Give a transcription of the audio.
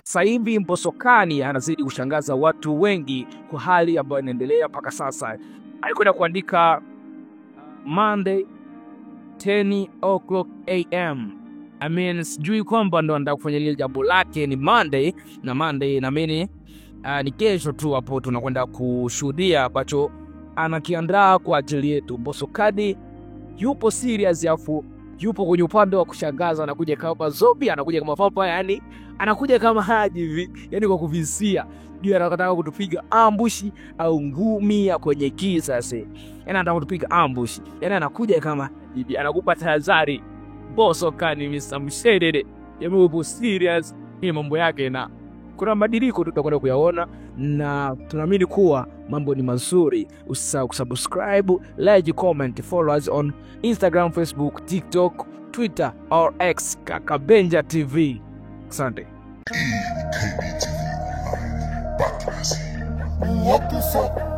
Sasa hivi Mbosokani anazidi kushangaza watu wengi kwa hali ambayo inaendelea mpaka sasa. Alikwenda kuandika Monday 10 o'clock AM. I mean, sijui kwamba ndo anataka kufanya lile jambo lake ni Monday, na Monday na mimi ni kesho tu hapo tunakwenda kushuhudia ambacho anakiandaa kwa ajili yetu. Mbosokani yupo serious, afu yupo kwenye upande wa kushangaza, anakuja kama zombie, anakuja kama vampire, yani anakuja kama haji hivi, yani kwa kuvisia. Ndio anataka kutupiga ambushi au ngumi ya kwenye giza sasa. Yani anataka kutupiga ambushi. Yani anakuja kama hivi, anakupa tahadhari. Mbosokani Mr. Mshedede, yupo serious hii mambo yake, na kuna mabadiliko tutakwenda kuyaona na tunaamini kuwa mambo ni mazuri. Usisahau kusubscribe, like, comment, follow us on Instagram, Facebook, TikTok, Twitter or X Kakabenja TV. Asante. What you say?